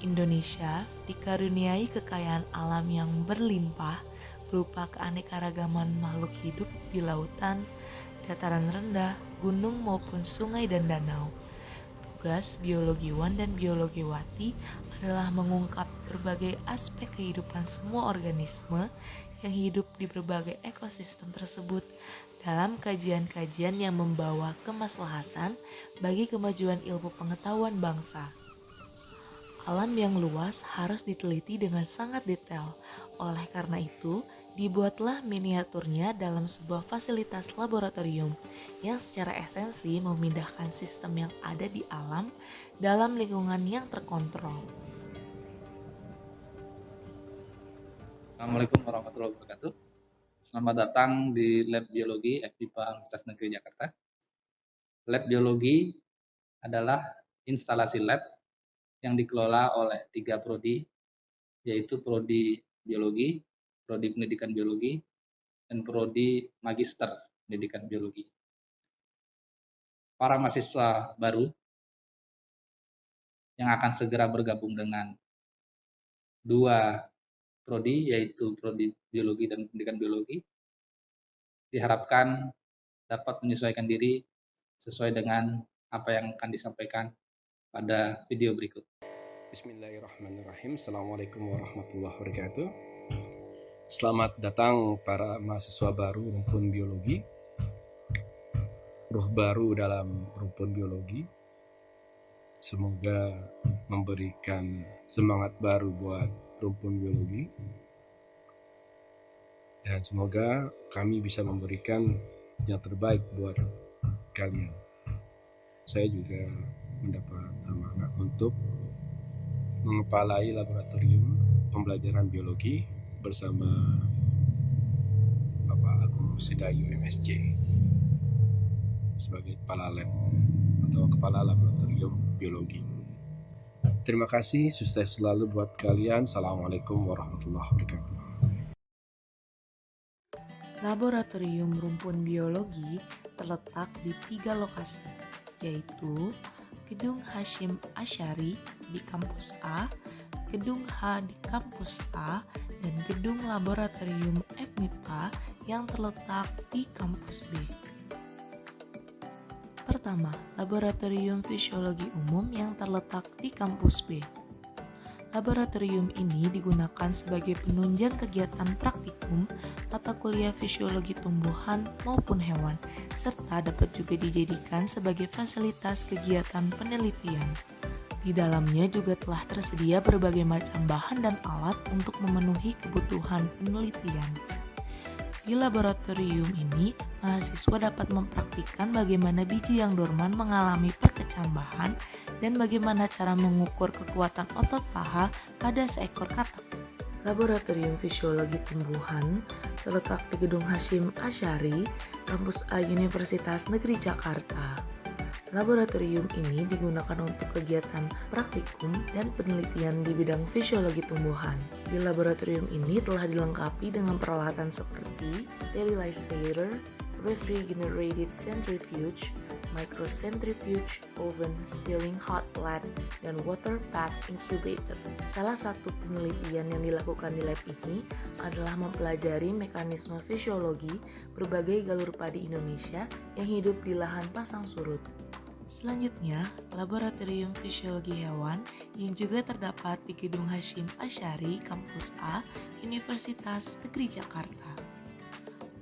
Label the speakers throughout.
Speaker 1: Indonesia dikaruniai kekayaan alam yang berlimpah berupa keanekaragaman makhluk hidup di lautan, dataran rendah, gunung maupun sungai dan danau. Tugas biologiwan dan biologiwati adalah mengungkap berbagai aspek kehidupan semua organisme yang hidup di berbagai ekosistem tersebut dalam kajian-kajian yang membawa kemaslahatan bagi kemajuan ilmu pengetahuan bangsa. Alam yang luas harus diteliti dengan sangat detail. Oleh karena itu, dibuatlah miniaturnya dalam sebuah fasilitas laboratorium yang secara esensi memindahkan sistem yang ada di alam dalam lingkungan yang terkontrol.
Speaker 2: Assalamualaikum warahmatullahi wabarakatuh. Selamat datang di Lab Biologi FIPA Universitas Negeri Jakarta. Lab Biologi adalah instalasi lab yang dikelola oleh 3 prodi, yaitu Prodi Biologi, Prodi Pendidikan Biologi, dan Prodi Magister Pendidikan Biologi. Para mahasiswa baru yang akan segera bergabung dengan 2 prodi, yaitu Prodi Biologi dan Pendidikan Biologi, diharapkan dapat menyesuaikan diri sesuai dengan apa yang akan disampaikan pada video berikut.
Speaker 3: Bismillahirrahmanirrahim. Assalamualaikum warahmatullahi wabarakatuh. Selamat datang para mahasiswa baru rumpun biologi, ruh baru dalam rumpun biologi. Semoga memberikan semangat baru buat rumpun biologi, dan semoga kami bisa memberikan yang terbaik buat kalian. Saya juga mendapat amanah untuk mengepalai laboratorium pembelajaran biologi bersama Bapak Agung Sedayu MSc sebagai kepala lab atau kepala laboratorium biologi. Terima kasih, sukses selalu buat kalian. Assalamualaikum warahmatullahi wabarakatuh.
Speaker 1: Laboratorium rumpun biologi terletak di 3 lokasi, yaitu Gedung Hasyim Asy'ari di kampus A, Gedung H di kampus A, dan Gedung Laboratorium FMIPA yang terletak di kampus B. Pertama, Laboratorium Fisiologi Umum yang terletak di kampus B. Laboratorium ini digunakan sebagai penunjang kegiatan praktikum mata kuliah fisiologi tumbuhan maupun hewan, serta dapat juga dijadikan sebagai fasilitas kegiatan penelitian. Di dalamnya juga telah tersedia berbagai macam bahan dan alat untuk memenuhi kebutuhan penelitian. Di laboratorium ini, mahasiswa dapat mempraktikkan bagaimana biji yang dorman mengalami perkecambahan dan bagaimana cara mengukur kekuatan otot paha pada seekor katak. Laboratorium Fisiologi Tumbuhan terletak di Gedung Hasyim Asy'ari, Kampus A Universitas Negeri Jakarta. Laboratorium ini digunakan untuk kegiatan praktikum dan penelitian di bidang fisiologi tumbuhan. Di laboratorium ini telah dilengkapi dengan peralatan seperti sterilizer, refrigerated centrifuge, microcentrifuge, oven, stirring hot plate, dan water bath incubator. Salah satu penelitian yang dilakukan di lab ini adalah mempelajari mekanisme fisiologi berbagai galur padi Indonesia yang hidup di lahan pasang surut. Selanjutnya, Laboratorium Fisiologi Hewan yang juga terdapat di Gedung Hasyim Asy'ari Kampus A, Universitas Negeri Jakarta.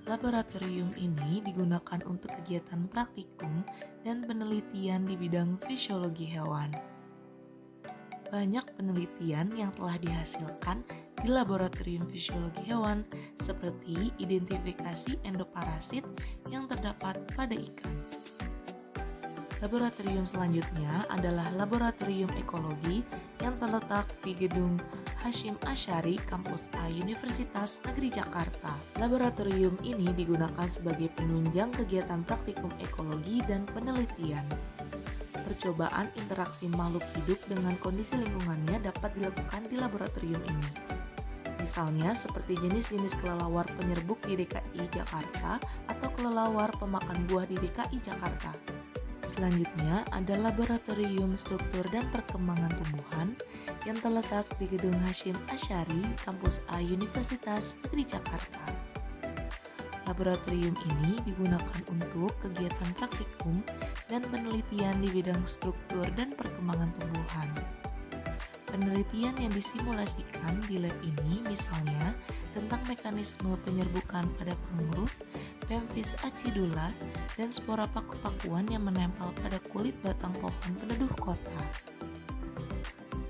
Speaker 1: Laboratorium ini digunakan untuk kegiatan praktikum dan penelitian di bidang fisiologi hewan. Banyak penelitian yang telah dihasilkan di Laboratorium Fisiologi Hewan seperti identifikasi endoparasit yang terdapat pada ikan. Laboratorium selanjutnya adalah Laboratorium Ekologi yang terletak di Gedung Hasyim Asy'ari Kampus A Universitas Negeri Jakarta. Laboratorium ini digunakan sebagai penunjang kegiatan praktikum ekologi dan penelitian. Percobaan interaksi makhluk hidup dengan kondisi lingkungannya dapat dilakukan di laboratorium ini. Misalnya seperti jenis-jenis kelelawar penyerbuk di DKI Jakarta atau kelelawar pemakan buah di DKI Jakarta. Selanjutnya ada Laboratorium Struktur dan Perkembangan Tumbuhan yang terletak di Gedung Hasyim Asy'ari, Kampus A Universitas Negeri Jakarta. Laboratorium ini digunakan untuk kegiatan praktikum dan penelitian di bidang struktur dan perkembangan tumbuhan. Penelitian yang disimulasikan di lab ini misalnya tentang mekanisme penyerbukan pada mangrove, Pemphis acidula, dan spora paku-pakuan yang menempel pada kulit batang pohon peneduh kota.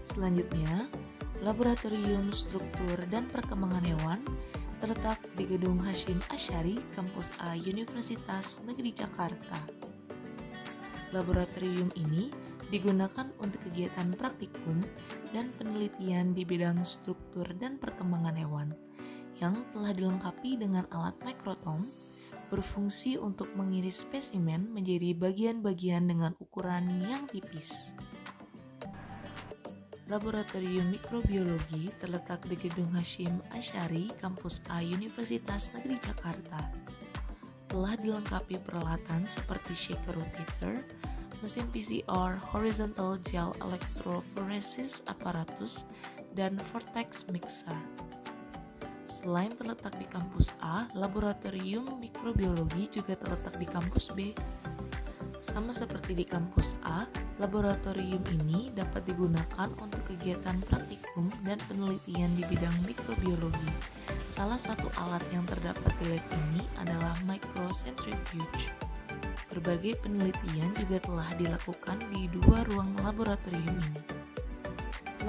Speaker 1: Selanjutnya, Laboratorium Struktur dan Perkembangan Hewan terletak di Gedung Hasyim Asy'ari, Kampus A Universitas Negeri Jakarta. Laboratorium ini digunakan untuk kegiatan praktikum dan penelitian di bidang struktur dan perkembangan hewan yang telah dilengkapi dengan alat mikrotom, berfungsi untuk mengiris spesimen menjadi bagian-bagian dengan ukuran yang tipis. Laboratorium Mikrobiologi terletak di Gedung Hasyim Asy'ari, Kampus A Universitas Negeri Jakarta. Telah dilengkapi peralatan seperti shaker rotator, mesin PCR, horizontal gel electrophoresis apparatus, dan vortex mixer. Selain terletak di kampus A, Laboratorium Mikrobiologi juga terletak di kampus B. Sama seperti di kampus A, laboratorium ini dapat digunakan untuk kegiatan praktikum dan penelitian di bidang mikrobiologi. Salah satu alat yang terdapat di lab ini adalah microcentrifuge. Berbagai penelitian juga telah dilakukan di dua ruang laboratorium ini.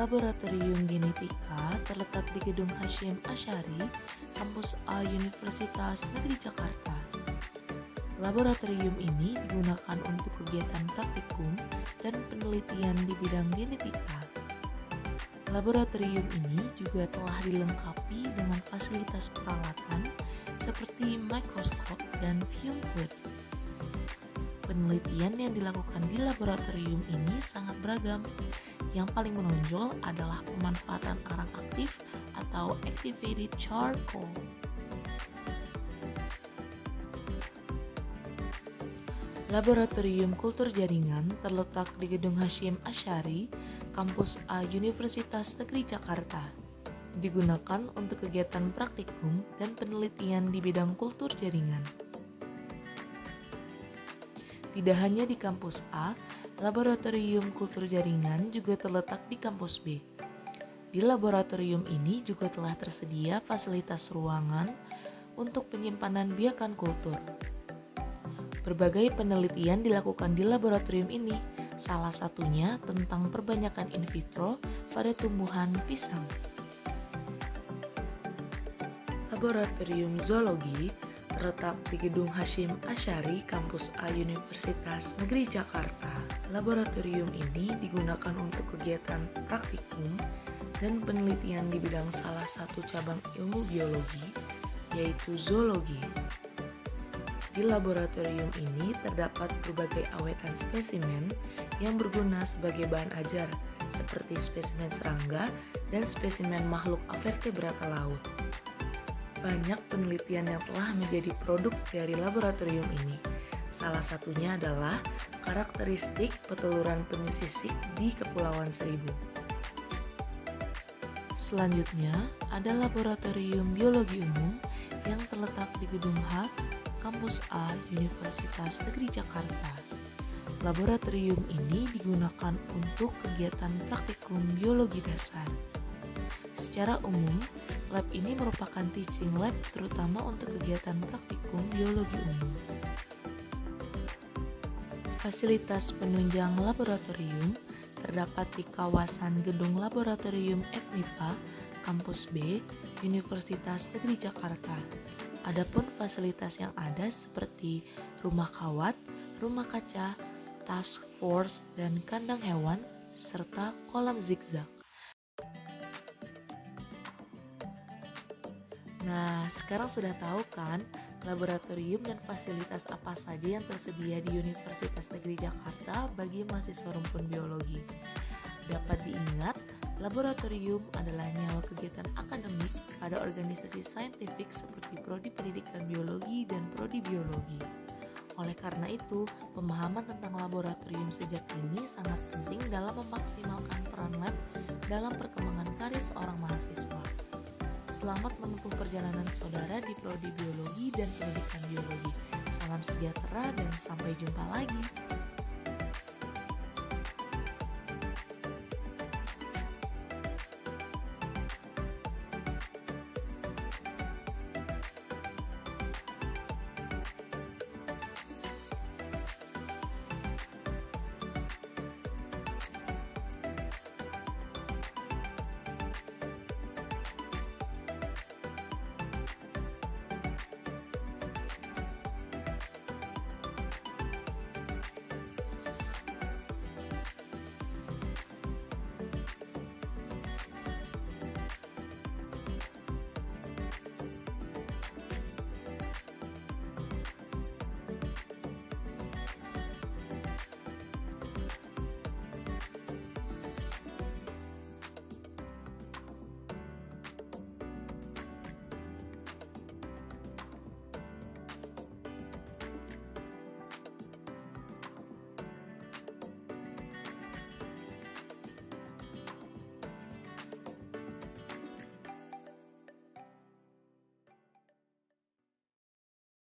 Speaker 1: Laboratorium Genetika terletak di Gedung Hasyim Asy'ari, Kampus A Universitas Negeri Jakarta. Laboratorium ini digunakan untuk kegiatan praktikum dan penelitian di bidang genetika. Laboratorium ini juga telah dilengkapi dengan fasilitas peralatan seperti mikroskop dan fume hood. Penelitian yang dilakukan di laboratorium ini sangat beragam. Yang paling menonjol adalah pemanfaatan arang aktif atau activated charcoal. Laboratorium Kultur Jaringan terletak di Gedung Hasyim Asy'ari, Kampus A Universitas Negeri Jakarta. Digunakan untuk kegiatan praktikum dan penelitian di bidang kultur jaringan. Tidak hanya di kampus A, Laboratorium Kultur Jaringan juga terletak di kampus B. Di laboratorium ini juga telah tersedia fasilitas ruangan untuk penyimpanan biakan kultur. Berbagai penelitian dilakukan di laboratorium ini, salah satunya tentang perbanyakan in vitro pada tumbuhan pisang. Laboratorium Zoologi terletak di Gedung Hasyim Asy'ari, Kampus A Universitas Negeri Jakarta. Laboratorium ini digunakan untuk kegiatan praktikum dan penelitian di bidang salah satu cabang ilmu biologi, yaitu zoologi. Di laboratorium ini terdapat berbagai awetan spesimen yang berguna sebagai bahan ajar, seperti spesimen serangga dan spesimen makhluk avertebrata laut. Banyak penelitian yang telah menjadi produk dari laboratorium ini. Salah satunya adalah karakteristik peteluran penyu sisik di Kepulauan Seribu. Selanjutnya, ada Laboratorium Biologi Umum yang terletak di Gedung H, Kampus A Universitas Negeri Jakarta. Laboratorium ini digunakan untuk kegiatan praktikum biologi dasar. Secara umum, lab ini merupakan teaching lab terutama untuk kegiatan praktikum biologi umum. Fasilitas penunjang laboratorium terdapat di kawasan Gedung Laboratorium FMIPA, Kampus B, Universitas Negeri Jakarta. Adapun fasilitas yang ada seperti rumah kawat, rumah kaca, task force, dan kandang hewan, serta kolam zigzag. Nah, sekarang sudah tahu kan laboratorium dan fasilitas apa saja yang tersedia di Universitas Negeri Jakarta bagi mahasiswa rumpun biologi. Dapat diingat, laboratorium adalah nyawa kegiatan akademik pada organisasi saintifik seperti Prodi Pendidikan Biologi dan Prodi Biologi. Oleh karena itu, pemahaman tentang laboratorium sejak dini sangat penting dalam memaksimalkan peran lab dalam perkembangan karir seorang mahasiswa. Selamat menempuh perjalanan saudara di Prodi Biologi dan Pendidikan Biologi. Salam sejahtera dan sampai jumpa lagi.